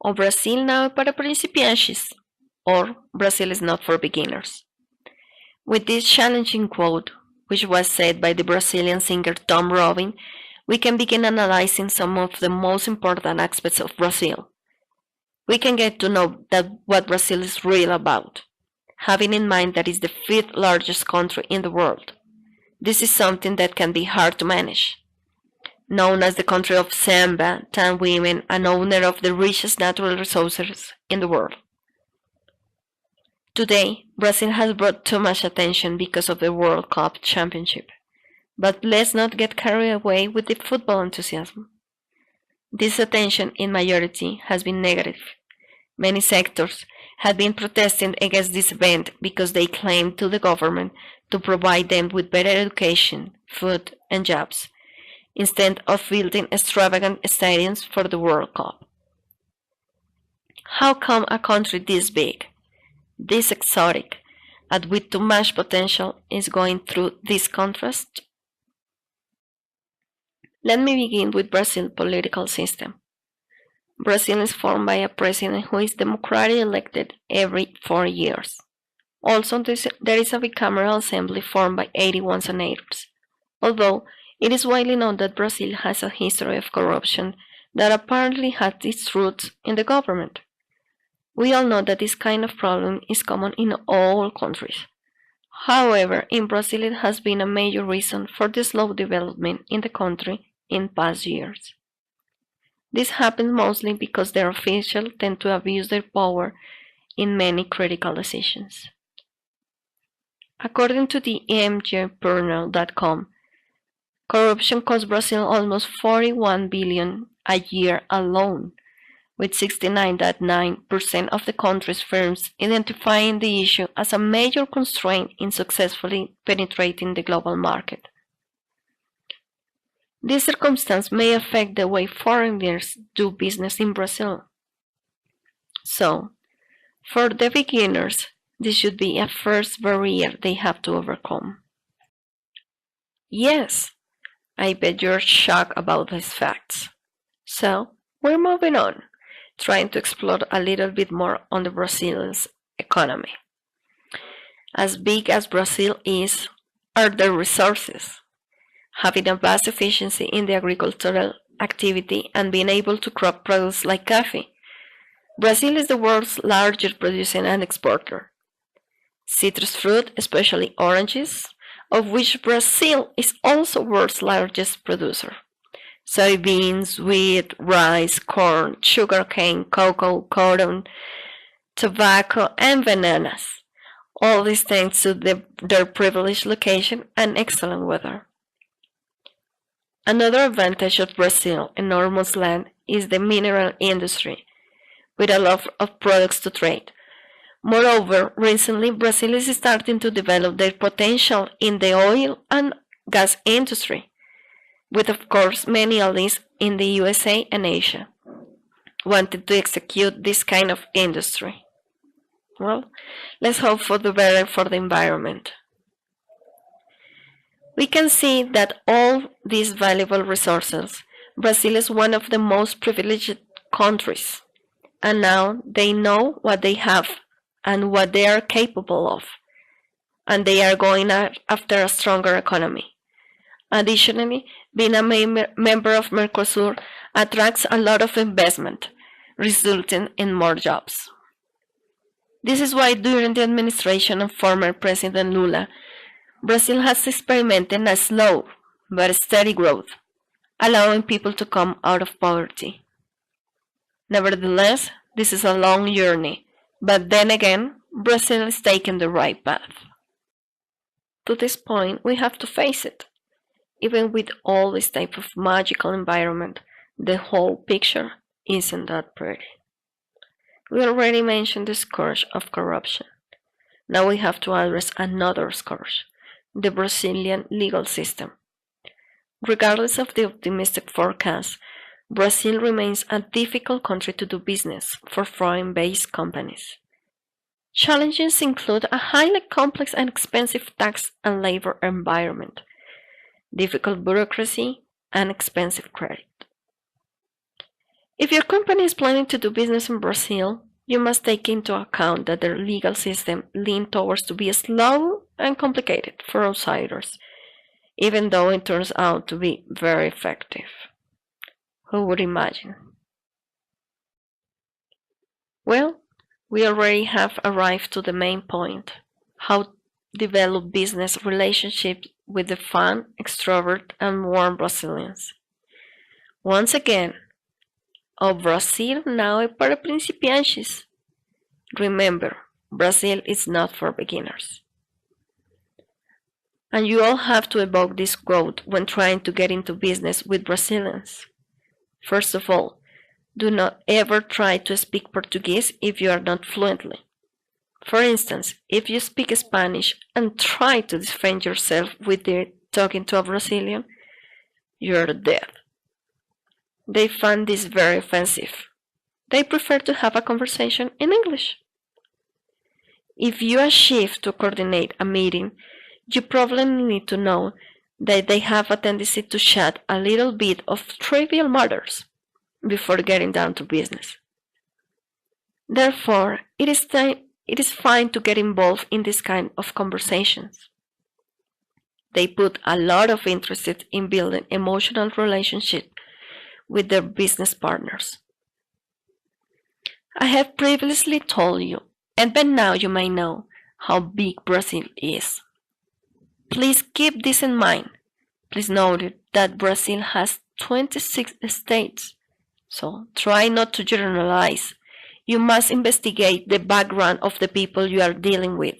O Brasil não é para principiantes, or Brazil is not for beginners. With this challenging quote, which was said by the Brazilian singer Tom Robin, we can begin analyzing some of the most important aspects of Brazil. We can get to know what Brazil is really about, having in mind that it's the fifth largest country in the world. This is something that can be hard to manage. Known as the country of samba, tan women, and owner of the richest natural resources in the world. Today, Brazil has brought too much attention because of the World Cup championship. But let's not get carried away with the football enthusiasm. This attention, in majority, has been negative. Many sectors have been protesting against this event because they claim to the government to provide them with better education, food, and jobs, instead of building extravagant stadiums for the World Cup. How come a country this big, this exotic, and with too much potential is going through this contrast? Let me begin with Brazil's political system. Brazil is formed by a president who is democratically elected every 4 years. Also, there is a bicameral assembly formed by 81 senators, although it is widely known that Brazil has a history of corruption that apparently had its roots in the government. We all know that this kind of problem is common in all countries. However, in Brazil it has been a major reason for the slow development in the country in past years. This happens mostly because their officials tend to abuse their power in many critical decisions. According to the mgjournal.com, corruption costs Brazil almost 41 billion a year alone, with 69.9% of the country's firms identifying the issue as a major constraint in successfully penetrating the global market. This circumstance may affect the way foreigners do business in Brazil. So, for the beginners, this should be a first barrier they have to overcome. Yes, I bet you're shocked about these facts. So, we're moving on, trying to explore a little bit more on the Brazil's economy. As big as Brazil is, are the resources. Having a vast efficiency in the agricultural activity and being able to crop products like coffee. Brazil is the world's largest producer and exporter. Citrus fruit, especially oranges, of which Brazil is also the world's largest producer. Soybeans, wheat, rice, corn, sugarcane, cocoa, cotton, tobacco, and bananas. All these thanks to their privileged location and excellent weather. Another advantage of Brazil's enormous land is the mineral industry, with a lot of products to trade. Moreover, recently Brazil is starting to develop their potential in the oil and gas industry, with of course many allies in the USA and Asia wanting to execute this kind of industry. Well, let's hope for the better for the environment. We can see that all these valuable resources, Brazil is one of the most privileged countries, and now they know what they have and what they are capable of, and they are going after a stronger economy. Additionally, being a member of Mercosur attracts a lot of investment, resulting in more jobs. This is why during the administration of former President Lula, Brazil has experimented a slow but steady growth, allowing people to come out of poverty. Nevertheless, this is a long journey, but then again, Brazil is taking the right path. To this point, we have to face it. Even with all this type of magical environment, the whole picture isn't that pretty. We already mentioned the scourge of corruption. Now we have to address another scourge, the Brazilian legal system. Regardless of the optimistic forecast, Brazil remains a difficult country to do business for foreign-based companies. Challenges include a highly complex and expensive tax and labor environment, difficult bureaucracy, and expensive credit. If your company is planning to do business in Brazil, you must take into account that their legal system leans towards to be slow and complicated for outsiders, even though it turns out to be very effective. Who would imagine? Well, we already have arrived to the main point: how develop business relationships with the fun, extrovert, and warm Brazilians. Once again, o Brasil não é para principiantes. Remember, Brazil is not for beginners. And you all have to evoke this quote when trying to get into business with Brazilians. First of all, do not ever try to speak Portuguese if you are not fluently. For instance, if you speak Spanish and try to defend yourself with talking to a Brazilian, you're dead. They find this very offensive. They prefer to have a conversation in English. If you achieve to coordinate a meeting, you probably need to know that they have a tendency to chat a little bit of trivial matters before getting down to business. Therefore, it is fine to get involved in this kind of conversations. They put a lot of interest in building emotional relationships with their business partners. I have previously told you, and by now you may know, how big Brazil is. Please keep this in mind. Please note that Brazil has 26 states, so try not to generalize. You must investigate the background of the people you are dealing with.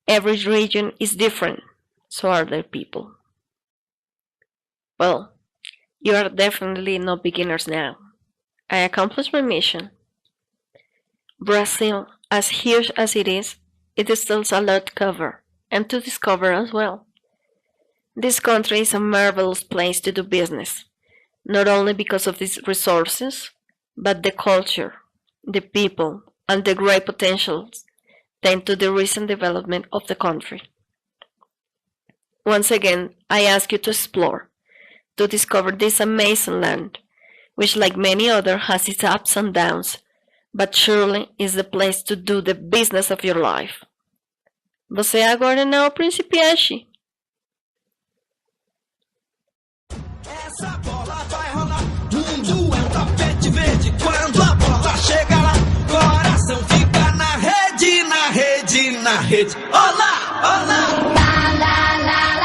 Every region is different, so are their people. Well, you are definitely not beginners now. I accomplished my mission. Brazil, as huge as it is still a lot to cover and to discover as well. This country is a marvelous place to do business, not only because of its resources, but the culture, the people, and the great potentials thanks to the recent development of the country. Once again, I ask you to explore, to discover this amazing land, which like many others has its ups and downs, but surely is the place to do the business of your life. Você agora não é o principiante. Essa bola vai rolar, mundo é um tapete verde. Quando a bola chega lá, coração fica na rede, na rede, na rede. Olá, olá! Lá, lá, lá.